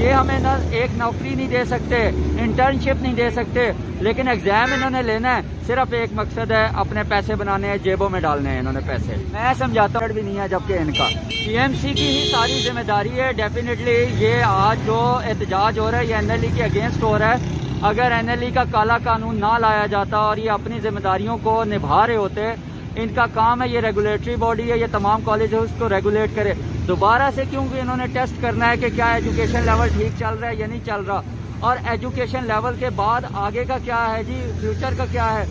یہ ہمیں نہ ایک نوکری نہیں دے سکتے، انٹرنشپ نہیں دے سکتے، لیکن ایگزام انہوں نے لینا ہے، صرف ایک مقصد ہے، اپنے پیسے بنانے ہیں، جیبوں میں ڈالنے ہیں انہوں نے پیسے۔ میں سمجھاتا ہوں بھی نہیں ہے، جبکہ ان کا پی ایم سی کی ہی ساری ذمہ داری ہے۔ ڈیفینیٹلی یہ آج جو احتجاج ہو رہا ہے یہ این ایل ای کے اگینسٹ ہو رہا ہے۔ اگر این ایل ای کا کالا قانون نہ لایا جاتا اور یہ اپنی ذمہ داریوں کو نبھا رہے ہوتے، ان کا کام ہے، یہ ریگولیٹری باڈی ہے، یہ تمام کالج اس کو ریگولیٹ کرے۔ دوبارہ سے کیونکہ انہوں نے ٹیسٹ کرنا ہے کہ کیا ایجوکیشن لیول ٹھیک چل رہا ہے یا نہیں چل رہا، اور ایجوکیشن لیول کے بعد آگے کا کیا ہے جی، فیوچر کا کیا ہے۔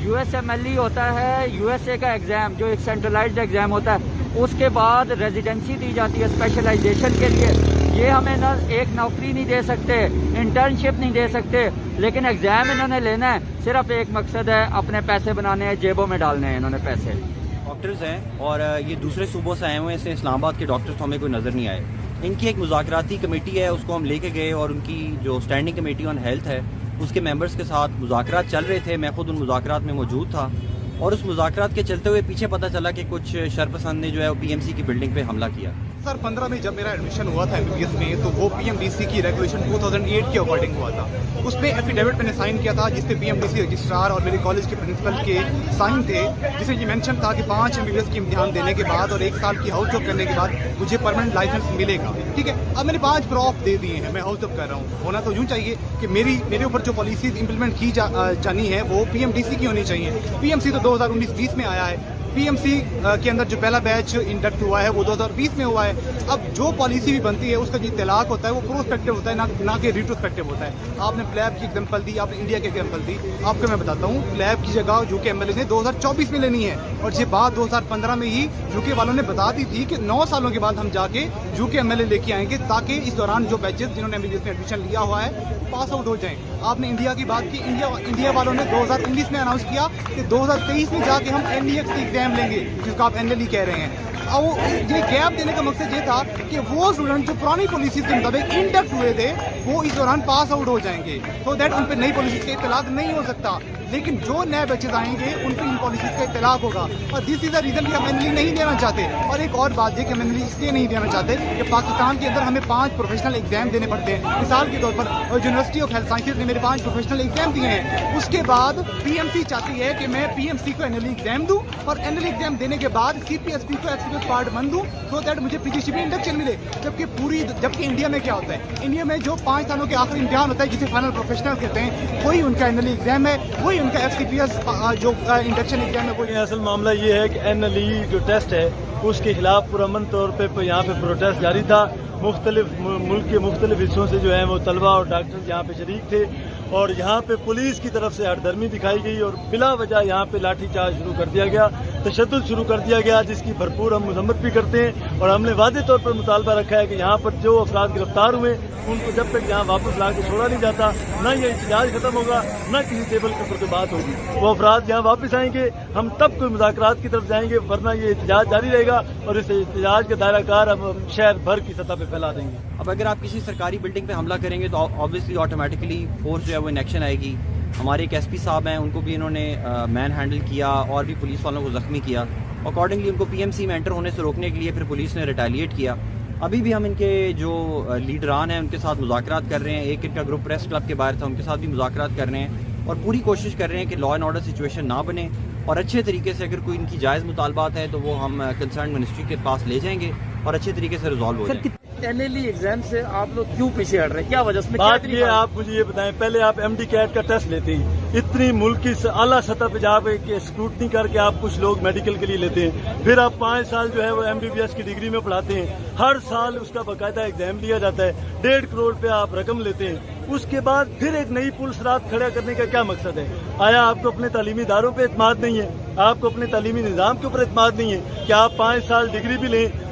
U S M L E ہوتا ہے، یو ایس اے کا ایگزام جو ایک سینٹرلائزڈ ایگزام ہوتا ہے، اس کے بعد ریزیڈنسی دی جاتی ہے اسپیشلائزیشن کے لیے۔ یہ ہمیں نہ ایک نوکری نہیں دے سکتے، انٹرنشپ نہیں دے سکتے، لیکن ایگزام انہوں نے لینا ہے، صرف ایک مقصد ہے، اپنے پیسے بنانے ہیں، جیبوں میں ڈالنے ہیں انہوں نے پیسے۔ ڈاکٹرز ہیں اور یہ دوسرے صوبوں سے آئے ہوئے ہیں، اس اسلام آباد کے ڈاکٹرز تو ہمیں کوئی نظر نہیں آئے۔ ان کی ایک مذاکراتی کمیٹی ہے، اس کو ہم لے کے گئے اور ان کی جو اسٹینڈنگ کمیٹی آن ہیلتھ ہے اس کے ممبرز کے ساتھ مذاکرات چل رہے تھے۔ میں خود ان مذاکرات میں موجود تھا اور اس مذاکرات کے چلتے ہوئے پیچھے پتہ چلا کہ کچھ شرپسند نے جو ہے وہ پی ایم سی کی بلڈنگ پہ حملہ کیا۔ سر 15 میں جب میرا ایڈمیشن ہوا تھا MBBS میں تو وہ PMDC کی ریگولیشن 2008 کے اکارڈنگ ہوا تھا۔ اس پہ ایفیڈیوٹ میں نے سائن کیا تھا جس پہ PMDC رجسٹرار اور میرے کالج کے پرنسپل کے سائن تھے، جس میں یہ مینشن تھا کہ 5 MBBS کی امتحان دینے کے بعد اور 1 سال کی ہاؤس جاب کرنے کے بعد مجھے پرماننٹ لائسنس ملے گا۔ ٹھیک ہے، اب میں نے 5 پروف دے دیے ہیں، میں ہاؤس جاب کر رہا ہوں۔ ہونا تو یوں چاہیے کہ میرے اوپر جو پالیسیز امپلیمنٹ کی جانی ہے وہ PMDC کی ہونی چاہیے۔ PMC تو 2019-20 میں آیا ہے، PMC کے اندر جو پہلا بیچ انڈکٹ ہوا ہے وہ 2020 میں ہوا ہے۔ اب جو پالیسی بھی بنتی ہے اس کا جو اطلاق ہوتا ہے وہ پروسپیکٹو ہوتا ہے، نہ کہ ریٹروسپیکٹو ہوتا ہے۔ آپ نے پلیب کی ایگزامپل دی، آپ نے انڈیا کی ایگزامپل دی، آپ کو میں بتاتا ہوں پلیب کی جگہ یو کے MLA نے 2024 میں لینی ہے، اور یہ بات 2015 میں ہی یو کے والوں نے بتا دی تھی کہ 9 سالوں کے بعد ہم جا کے یو کے MLA لے کے آئیں گے تاکہ اس دوران جو بیچز جنہوں نے MBBS میں ایڈمیشن لیا ہوا ہے پاس آؤٹ ہو جائیں۔ آپ نے انڈیا کی بات کی، انڈیا والوں نے 2019 میں اناؤنس کیا کہ 2023 میں جا کے ہم NEX کی ایگزام لیں گے، جس کو آپ NLE کہہ رہے ہیں۔ اور یہ گیپ دینے کا مقصد یہ تھا کہ وہ اسٹوڈنٹ جو پرانی پالیسیز کے مطابق انڈکٹ ہوئے تھے وہ اس دوران پاس آؤٹ ہو جائیں گے، تو دیٹ ان پہ نئی پالیسیز کا اطلاق نہیں ہو سکتا، لیکن جو نئے بیچز آئیں گے ان پہ ان پالیسیز کا اطلاق ہوگا۔ اور دس از دا ریزن کہ ہم NLE نہیں دینا چاہتے۔ اور ایک اور بات یہ کہ ہم NLE اس لیے نہیں دینا چاہتے کہ پاکستان کے اندر ہمیں 5 پروفیشنل ایگزام دینے پڑتے ہیں۔ مثال کے طور پر یونیورسٹی آف ہیلتھ سائنسز نے میرے 5 پروفیشنل ایگزام دیے ہیں، اس کے بعد PMC چاہتی ہے کہ میں PMC کو NLE ایگزام دوں اور NLE ایگزام دینے کے بعد CPSP کو ایکسیکیوٹیو پارٹ بن دوں، سو دیٹ مجھے PGCP انڈکشن ملے۔ جبکہ انڈیا میں کیا ہوتا ہے، انڈیا میں جو 5 سالوں کے آخری امتحان ہوتا ہے جسے فائنل پروفیشنل کہتے ہیں، وہی ان کا NLE ایگزام ہے، وہی ان کا FCPS جو انڈکشن ایگزام ہے۔ کوئی اصل معاملہ یہ ہے کہ NLE جو ٹیسٹ ہے اس کے خلاف پرامن طور پہ یہاں پہ پروٹیسٹ جاری تھا۔ مختلف ملک کے مختلف حصوں سے جو ہیں وہ طلبہ اور ڈاکٹر یہاں پہ شریک تھے، اور یہاں پہ پولیس کی طرف سے ہردرمی دکھائی گئی اور بلا وجہ یہاں پہ لاٹھی چارج شروع کر دیا گیا، تشدد شروع کر دیا گیا، جس کی بھرپور ہم مذمت بھی کرتے ہیں۔ اور ہم نے واضح طور پر مطالبہ رکھا ہے کہ یہاں پر جو افراد گرفتار ہوئے ان کو جب تک یہاں واپس لا کے چھوڑا نہیں جاتا، نہ یہ احتجاج ختم ہوگا، نہ کسی ٹیبل کے اوپر کوئی بات ہوگی۔ وہ افراد یہاں واپس آئیں گے، ہم تب کوئی مذاکرات کی طرف جائیں گے، ورنہ یہ احتجاج جاری رہے گا اور اس احتجاج کا دائرہ کار ہم شہر بھر کی سطح پہ پھیلا دیں گے۔ اب اگر آپ کسی سرکاری بلڈنگ پہ حملہ کریں گے تو آبویسلی آٹومیٹکلی فورس جو ہے وہ ان ایکشن آئے گی۔ ہمارے ایک SP صاحب ہیں، ان کو بھی انہوں نے مین ہینڈل کیا اور بھی پولیس والوں کو زخمی کیا۔ اکارڈنگلی ان کو PMC میں انٹر ہونے سے روکنے کے لیے پھر پولیس نے ریٹیلیٹ کیا۔ ابھی بھی ہم ان کے جو لیڈران ہیں ان کے ساتھ مذاکرات کر رہے ہیں، ایک ان کا گروپ پریس کلب کے باہر تھا، ان کے ساتھ بھی مذاکرات کر رہے ہیں اور پوری کوشش کر رہے ہیں کہ لا اینڈ آرڈر سچویشن نہ بنے، اور اچھے طریقے سے اگر کوئی ان کی جائز مطالبات ہے تو وہ ہم کنسرن منسٹری کے پاس لے جائیں گے اور اچھے طریقے سے ریزالو ہو جائیں گے۔ NLE ایگزام سے آپ لوگ کیوں پیچھے ہٹ رہے ہیں، کیا وجہ سے؟ بات یہ آپ مجھے یہ بتائیں، پہلے آپ MD CAT کا ٹیسٹ لیتے ہیں، اتنی ملک کی اعلیٰ سطح پہ جہاں پہ اسکروٹنی کر کے آپ کچھ لوگ میڈیکل کے لیے لیتے ہیں، پھر آپ 5 سال جو ہے وہ MBBS کی ڈگری میں پڑھاتے ہیں، ہر سال اس کا باقاعدہ ایگزام لیا جاتا ہے، 1.5 کروڑ پہ آپ رقم لیتے ہیں، اس کے بعد پھر ایک نئی پولیس رات کھڑا کرنے کا کیا مقصد ہے؟ آیا آپ کو اپنے تعلیمی اداروں پہ اعتماد نہیں ہے؟ آپ کو اپنے تعلیمی نظام کے اوپر اعتماد نہیں ہے کہ آپ 5 سال ڈگری بھی لیں